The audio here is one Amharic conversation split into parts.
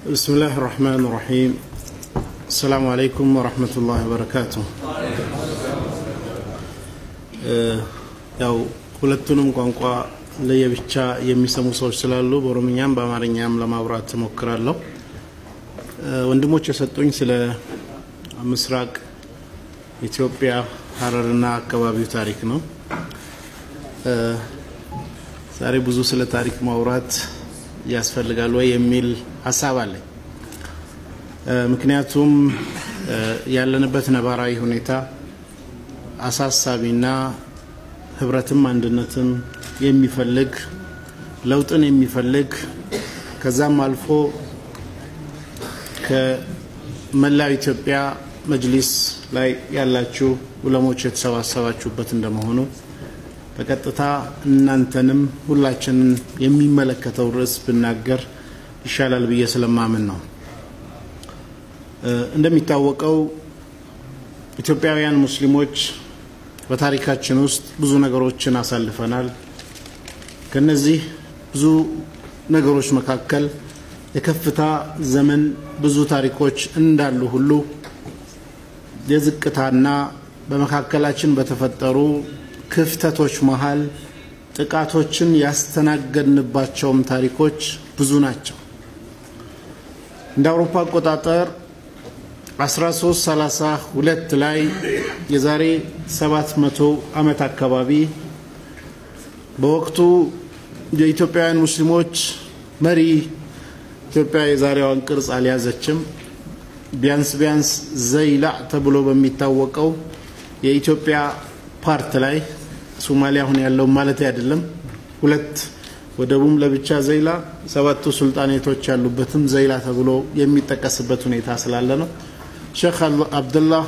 بسم الله الرحمن الرحيم السلام عليكم ورحمة الله وبركاته ያው ሁለቱንም ቋንቋ ለየብቻ የሚሰሙ ሰዎች ስላሉ በኦሮምኛም በአማርኛም ለማብራት ተሞክራለሁ ወንድሞች የሰጡኝ ስለ ምስራቅ ኢትዮጵያ ሐረርና አካባቢው ታሪክ ነው ዛሬ ብዙ ስለ ታሪክ ማውራት ያስፈልጋል ወይ የሚል ሐሳብ አለ ምክንያቱም ያለንበት ነባራዊ ሁኔታ አሳሳቢና ህብረትም አንድነትም የሚፈልግ ለውጥን የሚፈልግ ከዛም አልፎ ከመላው ኢትዮጵያ መጅሊስ ላይ ያላችሁ ዑለሞች የተሰባሰባችሁበት እንደመሆኑ በቀጥታ እናንተንም ሁላችንን የሚመለከተው ርዕስ ብናገር ይሻላል ብዬ ስለማምን ነው እንደሚታወቀው ኢትዮጵያውያን ሙስሊሞች በታሪካችን ውስጥ ብዙ ነገሮችን አሳልፈናል ከነዚህ ብዙ ነገሮች መካከል የከፍታ ዘመን ብዙ ታሪኮች እንዳሉ ሁሉ የዝቅታና በመካከላችን በተፈጠሩ ክፍተቶች መሃል ጥቃቶችን ያስተናገድንባቸው ታሪኮች ብዙ ናቸው እንደ አውሮፓ አቆጣጠር 1332 ላይ የዛሬ 700 ዓመት አካባቢ በወቅቱ የኢትዮጵያውያን ሙስሊሞች መሪ ኢትዮጵያ የዛሬዋን ቅርጽ አልያዘችም ቢያንስ ዘይላ ተብሎ በሚታወቀው የኢትዮጵያ ፓርት ላይ ሶማሊያ ሆነ ያለው ማለት አይደለም ሁለት ወደቡም ለብቻ ዘይላ ሰባቱ ሱልጣኔቶች ያሉበትም ዘይላ ተብሎ የሚጠቀስበት ሁኔታ ስላለ ነው ሼክ አብዱላህ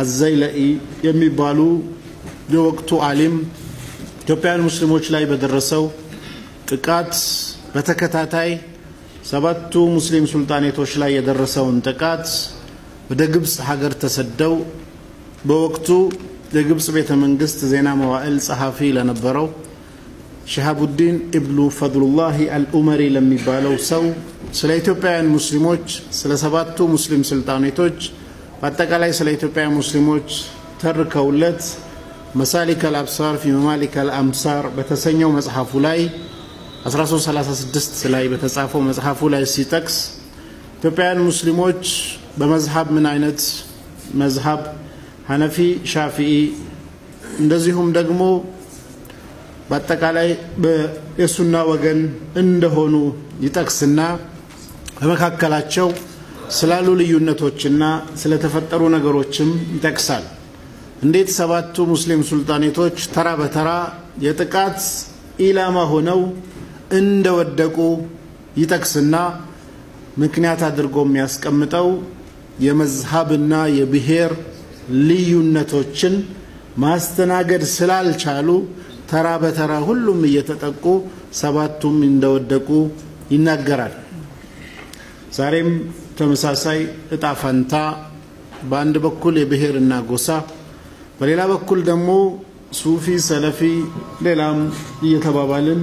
አዘይላኢ የሚባሉ የወቅቱ ዓሊም ኢትዮጵያውያን ሙስሊሞች ላይ በደረሰው ጥቃት በተከታታይ ሰባቱ ሙስሊም ሱልጣኔቶች ላይ የደረሰውን ጥቃት ወደ ግብጽ ሀገር ተሰደው በወቅቱ የግብጽ ቤተ መንግስት ዜና መዋዕል ጸሐፊ ለነበረው ሸሃቡዲን ኢብኑ ፈድሉላህ አልኡመሪ ለሚባለው ሰው ስለ ኢትዮጵያውያን ሙስሊሞች ስለ ሰባቱ ሙስሊም ሱልጣኔቶች በአጠቃላይ ስለ ኢትዮጵያውያን ሙስሊሞች ተርከውለት መሳሊክ አልአብሳር في ممالك الامصار በተሰኘው መጽሐፉ ላይ 1336 ላይ በተጻፈው መጽሐፉ ላይ ሲጠቅስ ኢትዮጵያውያን ሙስሊሞች በመዝሐብ ምን አይነት መዝሐብ ሐነፊ ሻፊዒ እንደዚሁም ደግሞ በአጠቃላይ በየሱና ወገን እንደሆኑ ይጠቅስና በመካከላቸው ስላሉ ልዩነቶችና ስለተፈጠሩ ነገሮችም ይጠቅሳል እንዴት ሰባቱ ሙስሊም ሱልጣኔቶች ተራ በተራ የጥቃት ኢላማ ሆነው እንደወደቁ ይጠቅስና ምክንያት አድርጎ የሚያስቀምጠው የመዝሐብና የብሔር ልዩነቶችን ማስተናገድ ስላልቻሉ ተራ በተራ ሁሉም እየተጠቁ ሰባቱም እንደወደቁ ይናገራል ዛሬም ተመሳሳይ እጣ ፈንታ በአንድ በኩል የብሔርና ጎሳ በሌላ በኩል ደግሞ ሱፊ ሰለፊ ሌላም እየተባባልን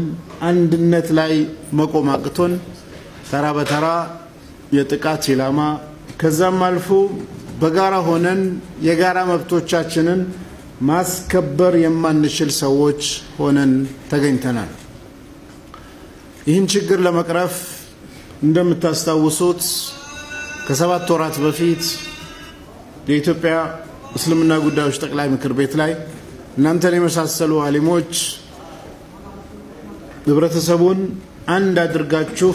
አንድነት ላይ መቆም አቅቶን ተራ በተራ የጥቃት ኢላማ ከዛም አልፎ በጋራ ሆነን የጋራ መብቶቻችንን ማስከበር የማንችል ሰዎች ሆነን ተገኝተናል ይህን ችግር ለመቅረፍ እንደምታስታውሱት ከ7 ወራት በፊት የኢትዮጵያ እስልምና ጉዳዮች ጠቅላይ ምክር ቤት ላይ እናንተን የመሳሰሉ ዓሊሞች ህብረተሰቡን አንድ አድርጋችሁ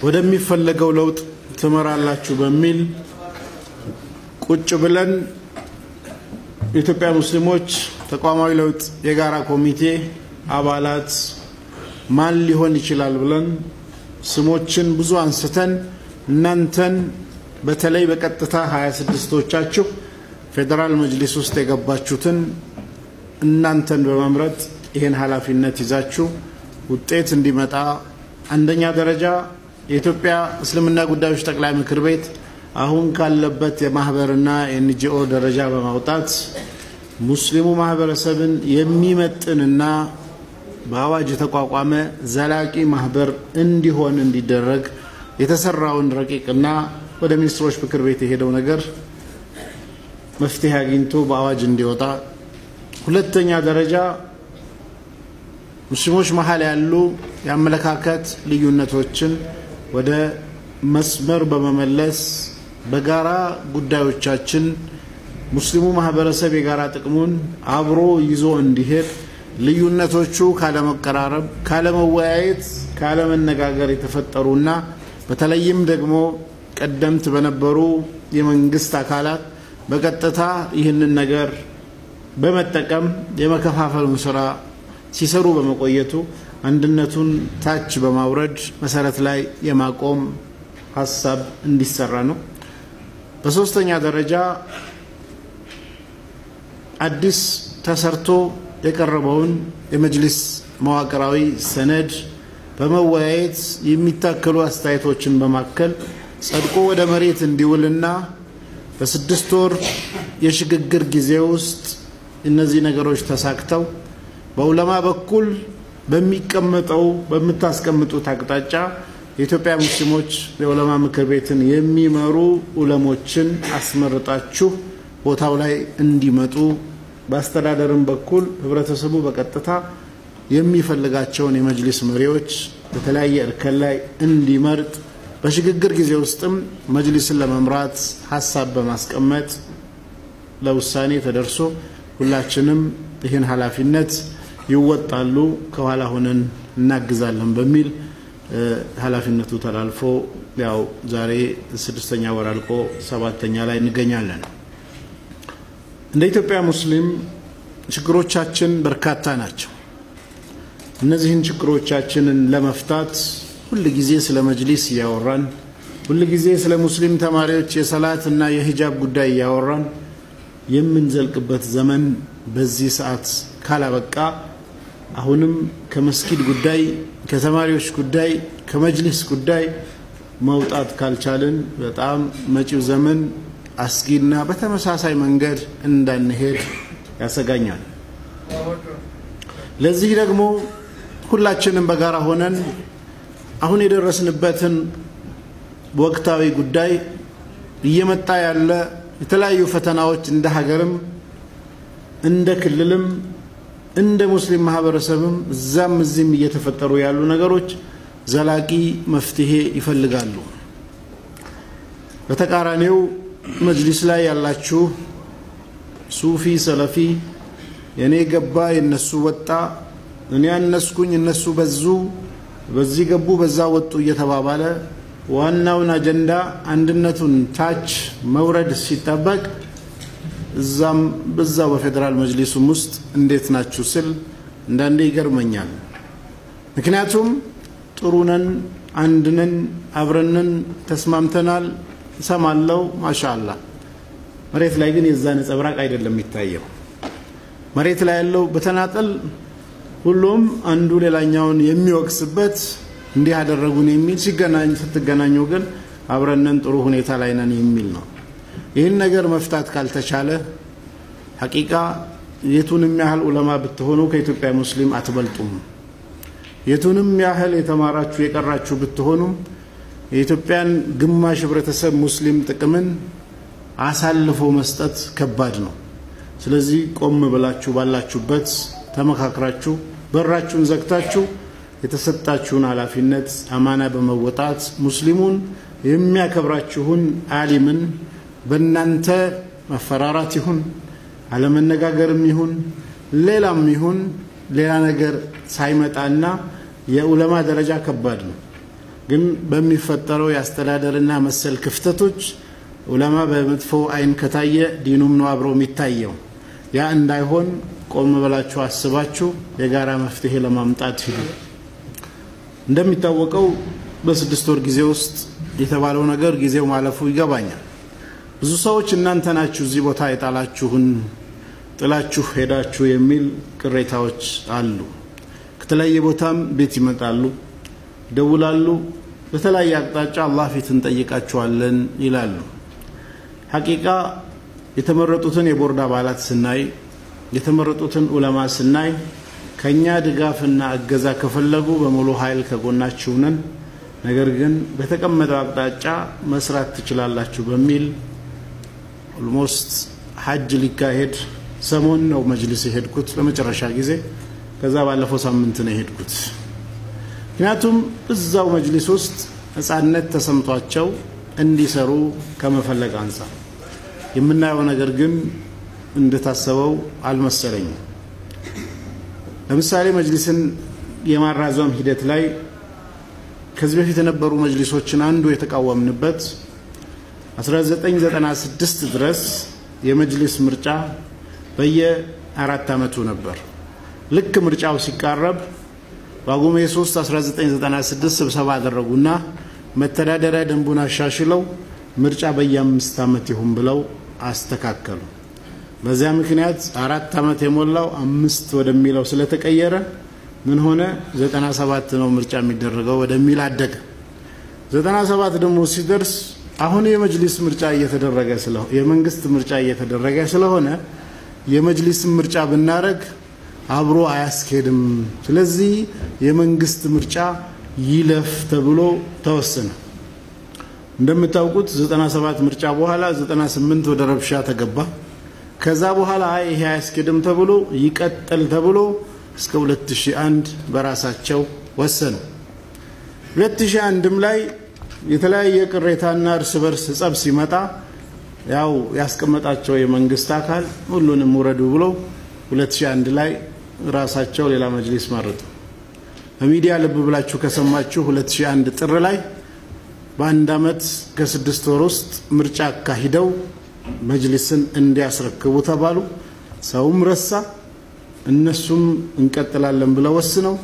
ወደሚፈለገው ለውጥ ትመራላችሁ በሚል ቁጭ ብለን የኢትዮጵያ ሙስሊሞች ተቋማዊ ለውጥ የጋራ ኮሚቴ አባላት ማን ሊሆን ይችላል ብለን ስሞችን ብዙ አንስተን እናንተን በተለይ በቀጥታ 26ቶቻችሁ ፌደራል መጅሊስ ውስጥ የገባችሁትን እናንተን በመምረጥ ይሄን ኃላፊነት ይዛችሁ ውጤት እንዲመጣ አንደኛ ደረጃ የኢትዮጵያ እስልምና ጉዳዮች ጠቅላይ ምክር ቤት አሁን ካለበት የማህበርና የኤንጂኦ ደረጃ በማውጣት ሙስሊሙ ማህበረሰብን የሚመጥንና በአዋጅ ተቋቋመ ዘላቂ ማህበር እንዲሆን እንዲደረግ የተሰራውን ረቂቅና ወደ ሚኒስትሮች ምክር ቤት የሄደው ነገር መፍትሄ አግኝቶ በአዋጅ እንዲወጣ ሁለተኛ ደረጃ ሙስሊሞች መሃል ያሉ የአመለካከት ልዩነቶችን ወደ መስመር በመመለስ በጋራ ጉዳዮቻችን ሙስሊሙ ማህበረሰብ የጋራ ጥቅሙን አብሮ ይዞ እንዲሄድ ልዩነቶቹ ካለመቀራረብ ካለመወያየት ካለመነጋገር የተፈጠሩና በተለይም ደግሞ ቀደምት በነበሩ የመንግስት አካላት በቀጥታ ይህንን ነገር በመጠቀም የመከፋፈሉን ስራ ሲሰሩ በመቆየቱ አንድነቱን ታች በማውረድ መሰረት ላይ የማቆም ሐሳብ እንዲሰራ ነው። በሶስተኛ ደረጃ አዲስ ተሰርቶ የቀረበውን የመጅሊስ መዋቅራዊ ሰነድ በመወያየት የሚታከሉ አስተያየቶችን በማከል ጸድቆ ወደ መሬት እንዲውልና በ6 ወር የሽግግር ጊዜ ውስጥ እነዚህ ነገሮች ተሳክተው በዑለማ በኩል በሚቀመጠው በመታስቀምጡት አቅጣጫ የኢትዮጵያ ሙስሊሞች የዑለማ ምክር ቤትን የሚመሩ ዑለሞችን አስመርጣችሁ ቦታው ላይ እንዲመጡ በአስተዳደርም በኩል ህብረተሰቡ በቀጥታ የሚፈልጋቸውን የመጅሊስ መሪዎች በተለያየ እርከን ላይ እንዲመርጥ በሽግግር ጊዜ ውስጥም መጅሊስን ለመምራት ሐሳብ በማስቀመጥ ለውሳኔ ተደርሶ ሁላችንም ይህን ኃላፊነት ይወጣሉ ከኋላ ሆነን እናግዛለን በሚል ኃላፊነቱ ተላልፎ ያው ዛሬ 6ኛ ወር አልቆ 7ኛ ላይ እንገኛለን። እንደ ኢትዮጵያ ሙስሊም ችግሮቻችን በርካታ ናቸው። እነዚህን ችግሮቻችንን ለመፍታት ሁሉ ጊዜ ስለ መጅሊስ ያወራን ሁሉ ጊዜ ስለ ሙስሊም ተማሪዎች የሰላት እና የሂጃብ ጉዳይ ያወራን የምንዘልቅበት ዘመን በዚህ ሰዓት ካላበቃ አሁንም ከመስጊድ ጉዳይ ከተማሪዎች ጉዳይ ከመጅሊስ ጉዳይ መውጣት ካልቻለን በጣም መጪው ዘመን አስጊና በተመሳሳይ መንገድ እንዳንሄድ ያሰጋኛል። ለዚህ ደግሞ ሁላችንም በጋራ ሆነን አሁን የደረስንበትን ወቅታዊ ጉዳይ እየመጣ ያለ የተለያዩ ፈተናዎች እንደ ሀገርም እንደ ክልልም እንደ ሙስሊም ማህበረሰብም እዛም እዚህም እየተፈጠሩ ያሉ ነገሮች ዘላቂ መፍትሄ ይፈልጋሉ። በተቃራኒው መጅሊስ ላይ ያላችሁ ሱፊ ሰለፊ የኔ ገባ የነሱ ወጣ እኔ ያነስኩኝ እነሱ በዙ በዚህ ገቡ በዛ ወጡ እየተባባለ ዋናውን አጀንዳ አንድነቱን ታች መውረድ ሲጠበቅ እዛም በዛው በፌደራል መጅሊሱም ውስጥ እንዴት ናችሁ ስል እንዳንዴ ይገርመኛል። ምክንያቱም ጥሩነን አንድነን አብረነን ተስማምተናል ሰማለው ማሻአላህ መሬት ላይ ግን የዛ ነጸብራቅ አይደለም የሚታየው። መሬት ላይ ያለው በተናጠል ሁሉም አንዱ ሌላኛውን የሚወቅስበት እንዲህ አደረጉን የሚል ስትገናኙ ግን አብረነን ጥሩ ሁኔታ ላይ ነን የሚል ነው። ይህን ነገር መፍታት ካልተቻለ ሐቂቃ የቱንም ያህል ዑለማ ብትሆኑ ከኢትዮጵያ ሙስሊም አትበልጡም። የቱንም ያህል የተማራችሁ የቀራችሁ ብትሆኑ የኢትዮጵያን ግማሽ ህብረተሰብ ሙስሊም ጥቅምን አሳልፎ መስጠት ከባድ ነው። ስለዚህ ቆም ብላችሁ ባላችሁበት ተመካክራችሁ በራችሁን ዘግታችሁ የተሰጣችሁን ኃላፊነት አማና በመወጣት ሙስሊሙን የሚያከብራችሁን ዓሊምን በእናንተ መፈራራት ይሁን አለመነጋገርም ይሁን ሌላም ይሁን ሌላ ነገር ሳይመጣና የዑለማ ደረጃ ከባድ ነው። ግን በሚፈጠረው ያስተዳደርና መሰል ክፍተቶች ዑለማ በመጥፎ አይን ከታየ ዲኑም ነው አብሮ የሚታየው። ያ እንዳይሆን ቆም ብላችሁ አስባችሁ የጋራ መፍትሄ ለማምጣት ሂዱ። እንደሚታወቀው በ6 ወር ጊዜ ውስጥ የተባለው ነገር ጊዜው ማለፉ ይገባኛል። ብዙ ሰዎች እናንተ ናችሁ እዚህ ቦታ የጣላችሁን ጥላችሁ ሄዳችሁ የሚል ቅሬታዎች አሉ። ከተለያየ ቦታም ቤት ይመጣሉ ደውላሉ በተለያየ አቅጣጫ አላህ ፊት እንጠይቃችኋለን ይላሉ። ሐቂቃ የተመረጡትን የቦርድ አባላት ስናይ የተመረጡትን ዑለማ ስናይ ከኛ ድጋፍና እገዛ ከፈለጉ በሙሉ ኃይል ከጎናችሁ ነን። ነገር ግን በተቀመጠው አቅጣጫ መስራት ትችላላችሁ በሚል ኦልሞስት ሐጅ ሊካሄድ ሰሞን ነው መጅሊስ የሄድኩት ለመጨረሻ ጊዜ ከዛ ባለፈው ሳምንት ነው የሄድኩት ምክንያቱም እዛው መጅሊስ ውስጥ ነፃነት ተሰምቷቸው እንዲሰሩ ከመፈለግ አንፃር የምናየው ነገር ግን እንደታሰበው አልመሰለኝም ለምሳሌ መጅሊስን የማራዘም ሂደት ላይ ከዚህ በፊት የነበሩ መጅሊሶችን አንዱ የተቃወምንበት 1996 ድረስ የመጅሊስ ምርጫ በየ4 አመቱ ነበር ልክ ምርጫው ሲቃረብ ባጉሜ 3 1996 ስብሰባ አደረጉና መተዳደሪያ ደንቡን አሻሽለው ምርጫ በየ5 አመት ይሁን ብለው አስተካከሉ በዚያ ምክንያት 4 አመት የሞላው 5 ወደሚለው ስለተቀየረ ምን ሆነ 97 ነው ምርጫ የሚደረገው ወደሚል አደገ 97 ደግሞ ሲደርስ አሁን የመጅሊስ ምርጫ እየተደረገ ስለሆነ የመንግስት ምርጫ እየተደረገ ስለሆነ የመጅሊስ ምርጫ ብናረግ አብሮ አያስኬድም ስለዚህ የመንግስት ምርጫ ይለፍ ተብሎ ተወሰነ እንደምታውቁት 97 ምርጫ በኋላ 98 ወደ ረብሻ ተገባ ከዛ በኋላ ይሄ አያስኬድም ተብሎ ይቀጥል ተብሎ እስከ 2001 በራሳቸው ወሰኑ 2001 ላይ የተለያየ ቅሬታና እርስ በርስ ጸብ ሲመጣ ያው ያስቀመጣቸው የመንግስት አካል ሁሉንም ወረዱ ብሎ 2001 ላይ ራሳቸው ሌላ መጅሊስ መረጡ በሚዲያ ልብ ብላችሁ ከሰማችሁ 2001 ጥር ላይ በአንድ አመት ከ6 ወር ውስጥ ምርጫ አካሂደው መጅሊስን እንዲያስረክቡ ተባሉ ሰውም ረሳ እነሱም እንቀጥላለን ብለው ወስነው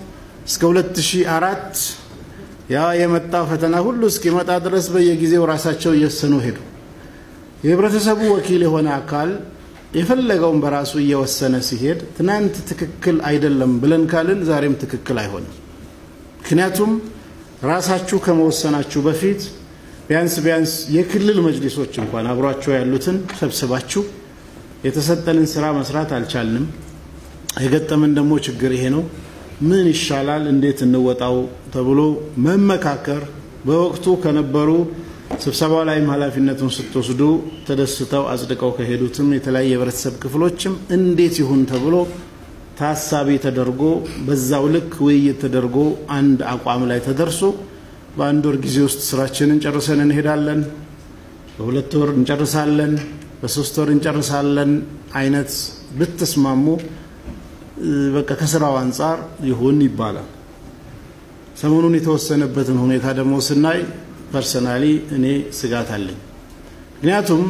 እስከ 2004 ያ የመጣ ፈተና ሁሉ እስኪመጣ ድረስ በየጊዜው ራሳቸው እየወሰኑ ሄዱ የህብረተሰቡ ወኪል የሆነ አካል የፈለገውን በራሱ እየወሰነ ሲሄድ ትናንት ትክክል አይደለም ብለን ካልን ዛሬም ትክክል አይሆንም ምክንያቱም ራሳችሁ ከመወሰናችሁ በፊት ቢያንስ የክልል መጅሊሶች እንኳን አብሯቸው ያሉትን ሰብስባችሁ የተሰጠንን ስራ መስራት አልቻልንም የገጠመን ደግሞ ችግር ይሄ ነው ምን ይሻላል እንዴት እንወጣው ተብሎ መመካከር በወቅቱ ከነበሩ ስብሰባው ላይ ኃላፊነቱን ስትወስዱ ተደስተው አጽድቀው ከሄዱትም የተለያየ ህብረተሰብ ክፍሎችም እንዴት ይሁን ተብሎ ታሳቢ ተደርጎ በዛው ልክ ውይይት ተደርጎ አንድ አቋም ላይ ተደርሶ በአንድ ወር ጊዜ ውስጥ ስራችንን ጨርሰን እንሄዳለን በሁለት ወር እንጨርሳለን በሶስት ወር እንጨርሳለን አይነት ብትስማሙ በቃ ከስራው አንፃር ይሁን ይባላል ሰሞኑን የተወሰነበትን ሁኔታ ደግሞ ስናይ ፐርሰናሊ እኔ ስጋት አለኝ ምክንያቱም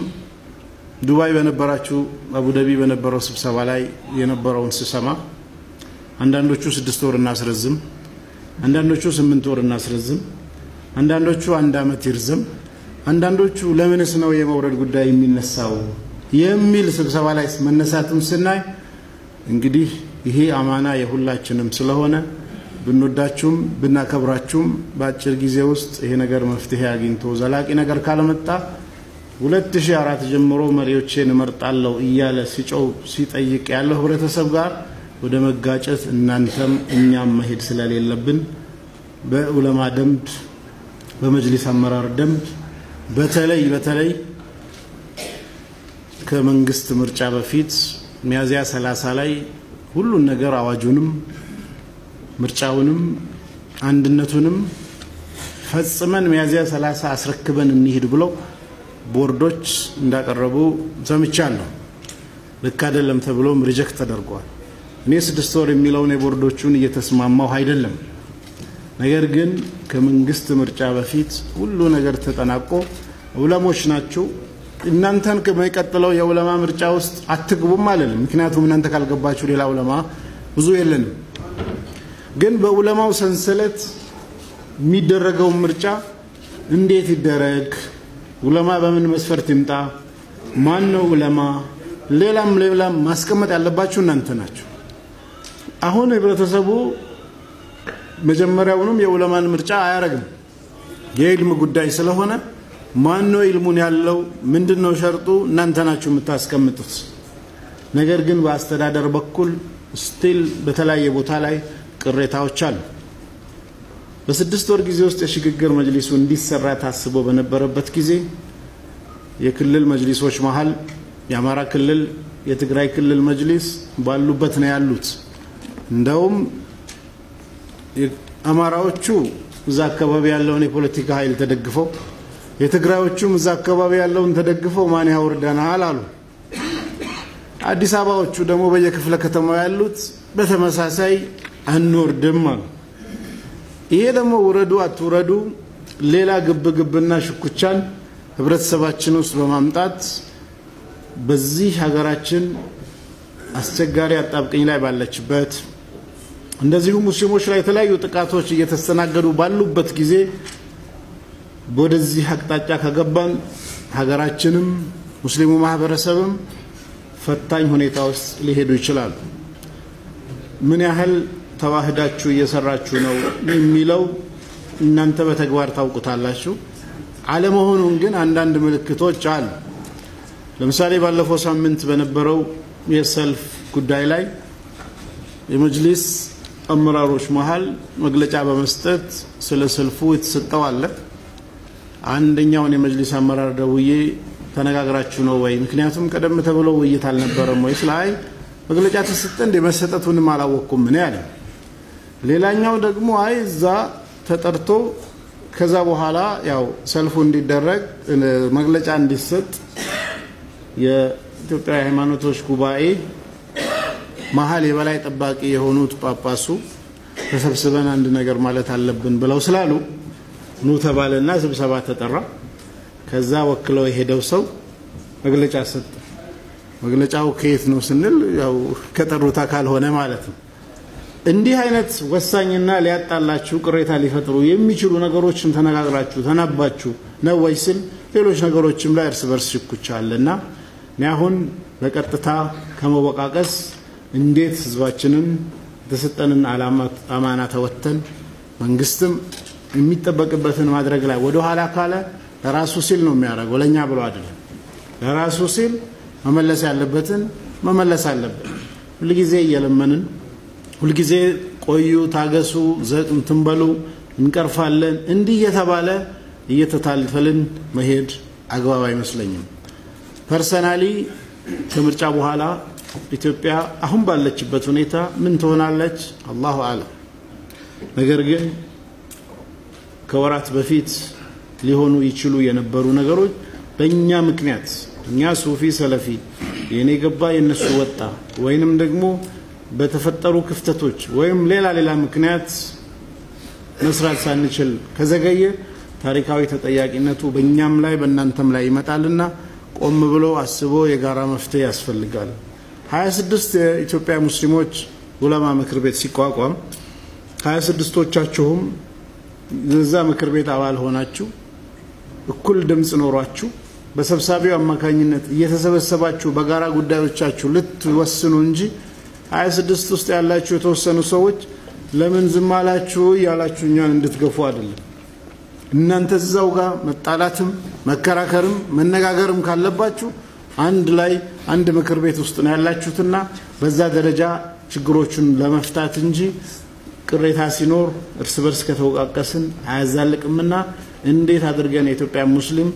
ዱባይ በነበራችሁ አቡዳቢ በነበረው ስብሰባ ላይ የነበረውን ስሰማ አንዳንዶቹ 6 ወር እናስረዝም አንዳንዶቹ 8 ወር እናስረዝም አንዳንዶቹ 1 አመት ይርዝም አንዳንዶቹ ለምንስ ነው የመውረድ ጉዳይ የሚነሳው የሚል ስብሰባ ላይ መነሳቱን ስናይ እንግዲህ ይሄ አማና የሁላችንም ስለሆነ ብንወዳችሁም ብናከብራችሁም በአጭር ጊዜ ውስጥ ይሄ ነገር መፍትሄ አግኝቶ ዘላቂ ነገር ካለመጣ 2004 ጀምሮ መሪዎችን መርጣለው እያለ ሲጮው ሲጠይቅ ያለው ህብረተሰብ ጋር ወደ መጋጨት እናንተም እኛም መሄድ ስለሌለብን በዑለማ ደንብ በመጅሊስ አመራር ደንብ በተለይ ከመንግስት ምርጫ በፊት ሚያዝያ 30 ላይ ሁሉን ነገር አዋጁንም ምርጫውንም አንድነቱንም ፈጽመን ሚያዝያ 30 አስረክበን እንሂድ ብለው ቦርዶች እንዳቀረቡ ሰምቻለሁ ልክ አይደለም ተብሎም ሪጀክት ተደርጓል እኔ 6 ወር የሚለውን የቦርዶቹን እየተስማማው አይደለም ነገር ግን ከመንግስት ምርጫ በፊት ሁሉ ነገር ተጠናቆ ዑለሞች ናቸው እናንተን ከመይቀጥለው የዑለማ ምርጫ ውስጥ አትግቡም ማለት ምክንያቱም እናንተ ካልገባችሁ ሌላ ዑለማ ብዙ የለንም ግን በዑለማው ሰንሰለት የሚደረገው ምርጫ እንዴት ይደረግ ዑለማ በምን መስፈርት ይምጣ ማን ነው ዑለማ ሌላም ማስቀመጥ ያለባችሁ እናንተ ናችሁ አሁን ህብረተሰቡ መጀመሪያውንም የዑለማን ምርጫ አያረግም የኢልም ጉዳይ ስለሆነ ማን ነው ኢልሙን ያለው ምንድነው ሸርጡ እናንተ ናችሁ የምታስቀምጡት ነገር ግን በአስተዳደር በኩል ስቲል በተለያየ ቦታ ላይ ቅሬታዎች አሉ በስድስት ወር ጊዜ ውስጥ የሽግግር መጅሊሱ እንዲሰራ ታስቦ በነበረበት ጊዜ የክልል መጅሊሶች መሃል የአማራ ክልል የትግራይ ክልል መጅሊስ ባሉበት ነው ያሉት እንደውም አማራዎቹ እዛ አካባቢ ያለውን የፖለቲካ ኃይል ተደግፈው የትግራዮቹም እዛ አካባቢ ያለውን ተደግፈው ማን ያወርደናል አሉ አዲስ አበባዎቹ ደግሞ በየክፍለ ከተማው ያሉት በተመሳሳይ አንወርድም አሉ ይሄ ደግሞ ወረዱ አትወረዱ ሌላ ግብግብና ሽኩቻን ህብረተሰባችን ውስጥ በማምጣት በዚህ ሀገራችን አስቸጋሪ አጣብቀኝ ላይ ባለችበት እንደዚሁ ሙስሊሞች ላይ የተለያዩ ጥቃቶች እየተስተናገዱ ባሉበት ጊዜ ወደዚህ አቅጣጫ ከገባን ሀገራችንም ሙስሊሙ ማህበረሰብም ፈታኝ ሁኔታ ውስጥ ሊሄዱ ይችላሉ ምን ያህል ተዋህዳችሁ እየሰራችሁ ነው የሚለው እናንተ በተግባር ታውቁታላችሁ አለመሆኑን ግን አንዳንድ ምልክቶች አሉ ለምሳሌ ባለፈው ሳምንት በነበረው የሰልፍ ጉዳይ ላይ የመጅሊስ አመራሮች መሃል መግለጫ በመስጠት ስለ ሰልፉ የተሰጠው አለ አንደኛውን የመጅሊስ አመራር ደውዬ ተነጋግራችሁ ነው ወይ ምክንያቱም ቀደም ተብሎ ውይይት አልነበረም ወይ ስላይ መግለጫ ተሰጠ እንደመሰጠቱን ማላወቅኩም ምን ያለ ሌላኛው ደግሞ አይዛ ተጠርቶ ከዛ በኋላ ያው ሰልፉ እንዲደረግ መግለጫ እንዲሰጥ የኢትዮጵያ ሃይማኖቶች ጉባኤ መሃል የበላይ ጠባቂ የሆኑት ጳጳሱ ተሰብስበን አንድ ነገር ማለት አለብን ብለው ስላሉ ኑ ተባለና ስብሰባ ተጠራ ከዛ ወክለው የሄደው ሰው መግለጫ ሰጠ መግለጫው ከየት ነው ስንል ያው ከጠሩት አካል ሆነ ማለት ነው እንዲህ አይነት ወሳኝና ሊያጣላችሁ ቅሬታ ሊፈጥሩ የሚችሉ ነገሮችን ተነጋግራችሁ ተናባችሁ ነው ወይስል ሌሎች ነገሮችም ላይ እርስ በርስ ሽኩቻለና አሁን በቀጥታ ከመወቃቀስ እንዴት ህዝባችንን ተሰጠንን አማና ተወተን መንግስትም የሚጠበቅበትን ማድረግ ላይ ወደ ኋላ ካለ ለራሱ ሲል ነው የሚያደርገው ለኛ ብሎ አይደለም ለራሱ ሲል መመለስ ያለበትን መመለስ አለበት ሁሉ ጊዜ እየለመንን ሁሉ ጊዜ ቆዩ ታገሱ ዘንተን በሉ እንቀርፋለን እንዲህ የተባለ እየተታልፈልን መሄድ አግባብ አይመስለኝም ፐርሰናሊ ከምርጫ በኋላ ኢትዮጵያ አሁን ባለችበት ሁኔታ ምን ትሆናለች አላሁ አለም ነገር ግን ከወራት በፊት ሊሆኑ ይችሉ የነበሩ ነገሮች በእኛ ምክንያት እኛ ሱፊ ሰለፊ የኔ ገባ የነሱ ወጣ ወይንም ደግሞ በተፈጠሩ ክፍተቶች ወይም ሌላ ምክንያት መስራት ሳንችል ከዘገየ ታሪካዊ ተጠያቂነቱ በእኛም ላይ በእናንተም ላይ ይመጣልና ቆም ብሎ አስቦ የጋራ መፍትሄ ያስፈልጋል 26 የኢትዮጵያ ሙስሊሞች ዑለማ ምክር ቤት ሲቋቋም 26ቶቻችሁም የዛ ምክር ቤት አባል ሆናችሁ እኩል ድምጽ ኖሯችሁ በሰብሳቢው አማካኝነት እየተሰበሰባችሁ በጋራ ጉዳዮቻችሁ ልትወስኑ እንጂ 26 ውስጥ ያላችሁ የተወሰኑ ሰዎች ለምን ዝም አላችሁ ያላችሁኛን እንድትገፉ አይደለም እናንተ እዛው ጋር መጣላትም መከራከርም መነጋገርም ካለባችሁ አንድ ላይ አንድ ምክር ቤት ውስጥ ነው ያላችሁትና በዛ ደረጃ ችግሮቹን ለመፍታት እንጂ ቅሬታ ሲኖር እርስ በርስ ከተወቃቀስን አያዛልቅምና እንዴት አድርገን የኢትዮጵያ ሙስሊም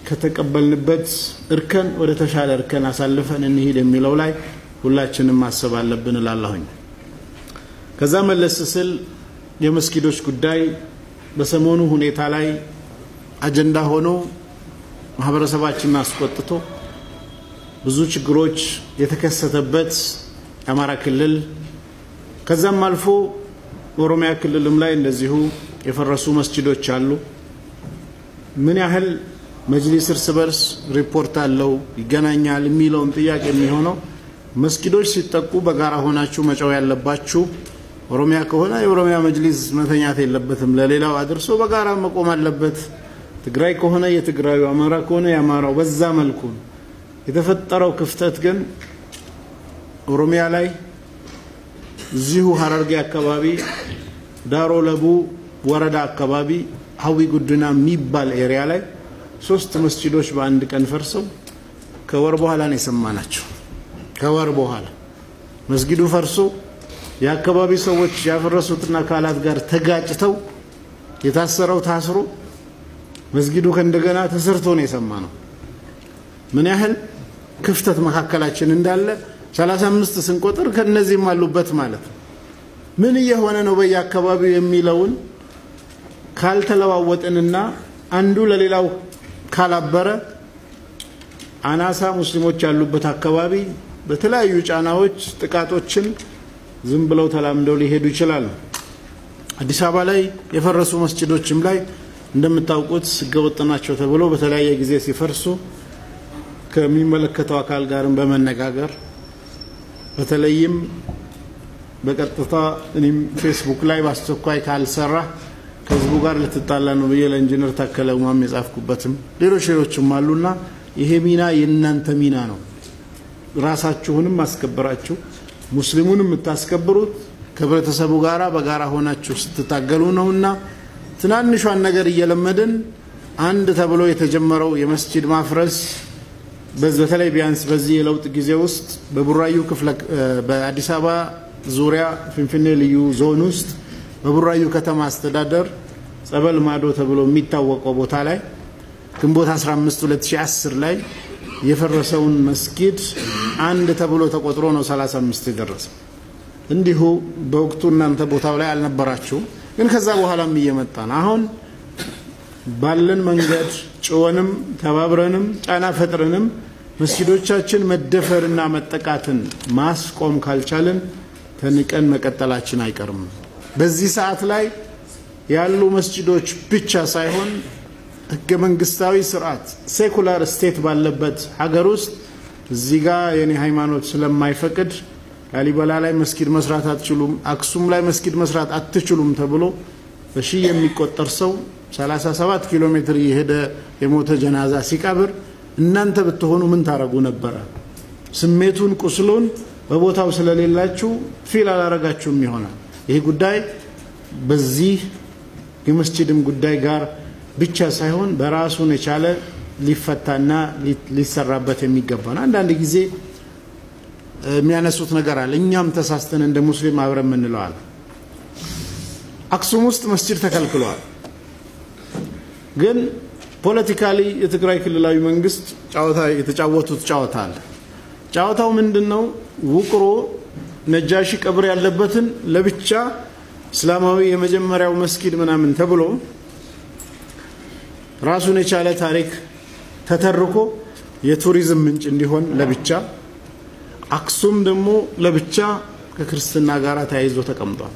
ከተቀበልንበት እርከን ወደ ተሻለ እርከን አሳልፈን እንሂድ የሚለው ላይ ሁላችንም ማሰብ አለብን እላለሁኝ ከዛ መለስ ስል የመስጊዶች ጉዳይ በሰሞኑ ሁኔታ ላይ አጀንዳ ሆኖ ማህበረሰባችንን አስቆጥቶ ብዙ ችግሮች የተከሰተበት አማራ ክልል ከዛም አልፎ ኦሮሚያ ክልልም ላይ እንደዚሁ የፈረሱ መስጊዶች አሉ ምን ያህል መጅሊስ እርስ በርስ ሪፖርት አለው ይገናኛል የሚለውን ጥያቄ የሚሆነው መስጊዶች ሲጠቁ በጋራ ሆናችሁ መጫው ያለባችሁ ኦሮሚያ ከሆነ የኦሮሚያ መጅሊስ መተኛት የለበትም ለሌላው አድርሶ በጋራ መቆም አለበት ትግራይ ከሆነ የትግራዩ አማራ ከሆነ ያማራው በዛ መልኩ የተፈጠረው ክፍተት ግን ኦሮሚያ ላይ ዚሁ ሐረርጌ አካባቢ ዳሮ ለቡ ወረዳ አካባቢ ሀዊ ጉድና የሚባል ኤሪያ ላይ 3 መስጊዶች በአንድ ቀን ፈርሰው ከወር በኋላ ነው የሰማናቸው ከወር በኋላ መስጊዱ ፈርሶ የአካባቢ ሰዎች ያፈረሱትና ካላት ጋር ተጋጭተው የታሰረው ታስሮ መስጊዱ ከእንደገና ተሰርቶ ነው የሰማነው ምን ያህል ክፍተት መካከላችን እንዳለ 35 ስንቆጥር ከነዚህም አሉበት ማለት ነው ምን እየሆነ ነው በየአካባቢው የሚለውን ካልተለዋወጥንና አንዱ ለሌላው ካላበረ አናሳ ሙስሊሞች ያሉበት አካባቢ በተለያዩ ጫናዎች ጥቃቶችን ዝም ብለው ተላምደው ሊሄዱ ይችላሉ አዲስ አበባ ላይ የፈረሱ መስጊዶችም ላይ እንደምታውቁት ህገወጥ ናቸው ተብሎ በተለያየ ጊዜ ሲፈርሱ ከሚመለከተው አካል ጋርም በመነጋገር በተለይም በቀጥታ እኔም ፌስቡክ ላይ ባስተኳይ ካልሰራ ከህዝቡ ጋር ልትጣላ ነው ብዬ ለኢንጂነር ታከለ ኡማም የጻፍኩበትም ሌሎችም አሉና ይሄ ሚና የእናንተ ሚና ነው ራሳችሁንም ማስከበራችሁ ሙስሊሙንም የምታስከብሩት ከህብረተሰቡ ጋራ በጋራ ሆናችሁ ስትታገሉ ነውና ትናንሿን ነገር እየለመድን አንድ ተብሎ የተጀመረው የመስጂድ ማፍረስ በተለይ ቢያንስ በዚህ የለውጥ ጊዜ ውስጥ በቡራዩ ክፍለ በአዲስ አበባ ዙሪያ ፍንፍኔ ልዩ ዞን ውስጥ በቡራዩ ከተማ አስተዳደር ጸበል ማዶ ተብሎ የሚታወቀው ቦታ ላይ ግንቦት 15 2010 ላይ የፈረሰውን መስጊድ አንድ ተብሎ ተቆጥሮ ነው 35 የደረሰው እንዲሁ በወቅቱ እናንተ ቦታው ላይ አልነበራችሁ ግን ከዛ በኋላም እየመጣን አሁን ባለን መንገድ ጮወንም ተባብረንም ጫና ፈጥረንም መስጊዶቻችን መደፈርና መጠቃትን ማስቆም ካልቻለን ተንቀን መቀጠላችን አይቀርም በዚህ ሰዓት ላይ ያሉ መስጊዶች ብቻ ሳይሆን ህገ መንግስታዊ ስርዓት ሴኩላር ስቴት ባለበት ሀገር ውስጥ እዚህ ጋር የኔ ሃይማኖት ስለማይፈቅድ ላሊበላ ላይ መስጊድ መስራት አትችሉም አክሱም ላይ መስጊድ መስራት አትችሉም ተብሎ በሺ የሚቆጠር ሰው 37 ኪሎ ሜትር የሄደ የሞተ ጀናዛ ሲቀብር እናንተ ብትሆኑ ምን ታረጉ ነበር ስሜቱን ቁስሉን በቦታው ስለሌላችሁ ፊል አላረጋችሁም ይሆናል ይሄ ጉዳይ በዚህ የመስጂድም ጉዳይ ጋር ብቻ ሳይሆን በራሱን የቻለ ሊፈታና ሊሰራበት የሚገባና አንዳንድ ጊዜ የሚያነሱት ነገር አለ እኛም ተሳስተን እንደ ሙስሊም አብረን ምንለዋል አክሱም ውስጥ መስጂድ ተከልክሏል ግን ፖለቲካሊ የትግራይ ክልላዊ መንግስት ጫዋታ የተጫወቱት ጫዋታ አለ ጫዋታው ምንድነው ውቅሮ ነጃሺ ቀብር ያለበትን ለብቻ እስላማዊ የመጀመሪያው መስጊድ ምናምን ተብሎ ራሱን የቻለ ታሪክ ተተርኮ የቱሪዝም ምንጭ እንዲሆን ለብቻ አክሱም ደግሞ ለብቻ ከክርስቲና ጋራ ተያይዞ ተቀምጧል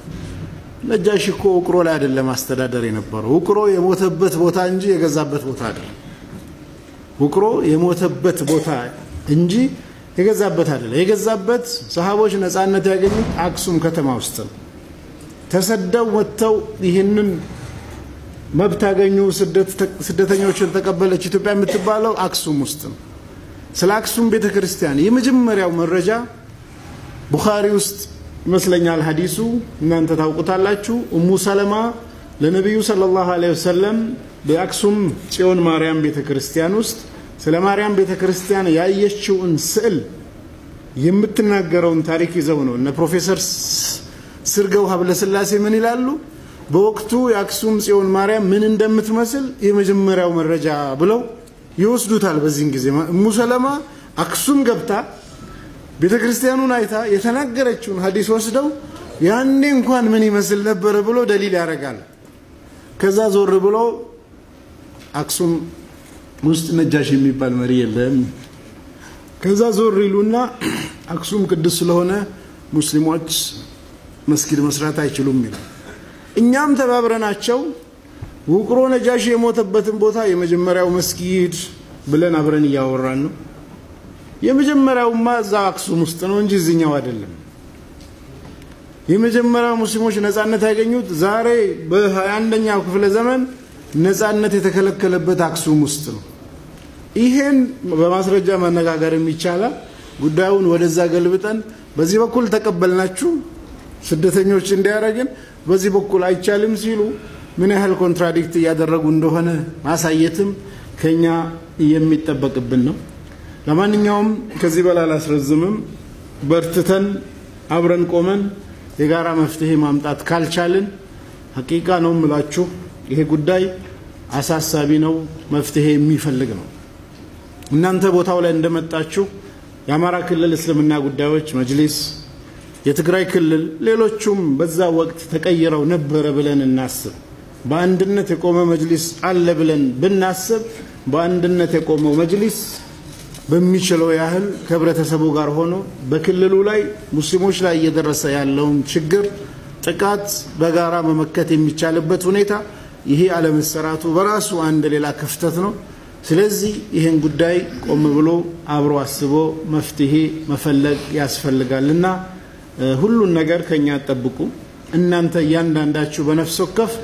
ነጃሺ እኮ ውቅሮ ላይ አይደለም አስተዳደር የነበረው ውቅሮ የሞተበት ቦታ እንጂ የገዛበት ቦታ አይደለም ውቅሮ የሞተበት ቦታ እንጂ የገዛበት አይደለም የገዛበት ሰሃቦች ነፃነት ያገኙት አክሱም ከተማ ውስጥ ተሰደው ወጥተው ይሄንን መብት ያገኙ ስደተኞችን ተቀበለች ኢትዮጵያ የምትባለው አክሱም ውስጥ ነው ስለ አክሱም ቤተክርስቲያን የመጀመሪያው መረጃ ቡኻሪ ውስጥ ይመስለኛል ሐዲሱ እናንተ ታውቁታላችሁ ኡሙ ሰለማ ለነብዩ ሰለላሁ ዐለይሂ ወሰለም በአክሱም ጽዮን ማርያም ቤተክርስቲያን ውስጥ ስለ ማርያም ቤተክርስቲያን ያየችውን ስዕል የምትናገረውን ታሪክ ይዘው ነው እነ ፕሮፌሰር ስርገው ሀብለ ስላሴ ምን ይላሉ በወቅቱ የአክሱም ጽዮን ማርያም ምን እንደምትመስል የመጀመሪያው መረጃ ብለው ይወስዱታል በዚህን ጊዜ ኡሙ ሰለማ አክሱም ገብታ ቤተክርስቲያኑን አይታ የተናገረችውን ሐዲስ ወስደው ያኔ እንኳን ምን ይመስል ነበር ብሎ ደሊል ያረጋል ከዛ ዞር ብሎ አክሱም ውስጥ ነጃሽ የሚባል መሪ የለም ከዛ ዞር ይሉና አክሱም ቅዱስ ስለሆነ ሙስሊሞች መስጊድ መስራት አይችሉም ይላል እኛም ተባብረናቸው ውቅሮ ነጃሽ የሞተበትን ቦታ የመጀመሪያው መስጊድ ብለን አብረን ያወራን ነው የመጀመሪያው ማዛ አክሱም ውስጥ ነው እንጂ እዚህኛው አይደለም የመጀመሪያው ሙስሊሞች ነፃነት ያገኙት ዛሬ በ21ኛው ክፍለ ዘመን ነፃነት የተከለከለበት አክሱም ውስጥ ነው ይሄን በማስረጃ መነጋገርም ይቻላል ጉዳዩን ወደዛ ገልብጠን በዚህ በኩል ተቀበልናችሁ ስደተኞች እንዲያረጋግን በዚህ በኩል አይቻልም ሲሉ ምን ያህል ኮንትራዲክት ያደረጉ እንደሆነ ማሳየትም ከኛ የሚጠበቅብን ነው ለማንኛውም ከዚህ በላይ አላስረዝምም በርትተን አብረን ቆመን የጋራ መፍትሄ ማምጣት ካልቻልን ሐቂቃ ነው ምላችሁ ይሄ ጉዳይ አሳሳቢ ነው መፍትሄ የሚፈልግ ነው እናንተ ቦታው ላይ እንደመጣችሁ የአማራ ክልል እስልምና ጉዳዮች መጅሊስ የትግራይ ክልል ሌሎችም በዛ ወቅት ተቀይረው ነበር ብለን እናስብ በአንድነት የቆመ መጅሊስ አለ ብለን ብናስብ በአንድነት የቆመው መጅሊስ በሚችለው ያህል ከህብረተሰቡ ጋር ሆኖ በክልሉ ላይ ሙስሊሞች ላይ እየደረሰ ያለውን ችግር ጥቃት በጋራ መመከት የሚቻልበት ሁኔታ ይሄ አለመሰራቱ በራሱ አንድ ሌላ ክፍተት ነው ስለዚህ ይሄን ጉዳይ ቆም ብሎ አብሮ አስቦ መፍትሄ መፈለግ ያስፈልጋልና ሁሉን ነገር ከኛ ተጠብቁ እናንተ ያንዳንዳችሁ በነፍስ ወከፍ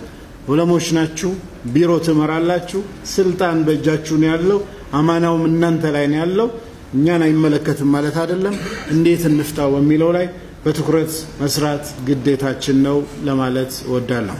ዑለሞች ናችሁ ቢሮ ተመራላችሁ ስልጣን በእጃችሁ ነው ያለው አማናውም እናንተ ላይ ነው ያለው እኛን አይመለከትም ማለት አይደለም እንዴት እንፍታው በሚለው ላይ በትኩረት መስራት ግዴታችን ነው ለማለት ወዳለሁ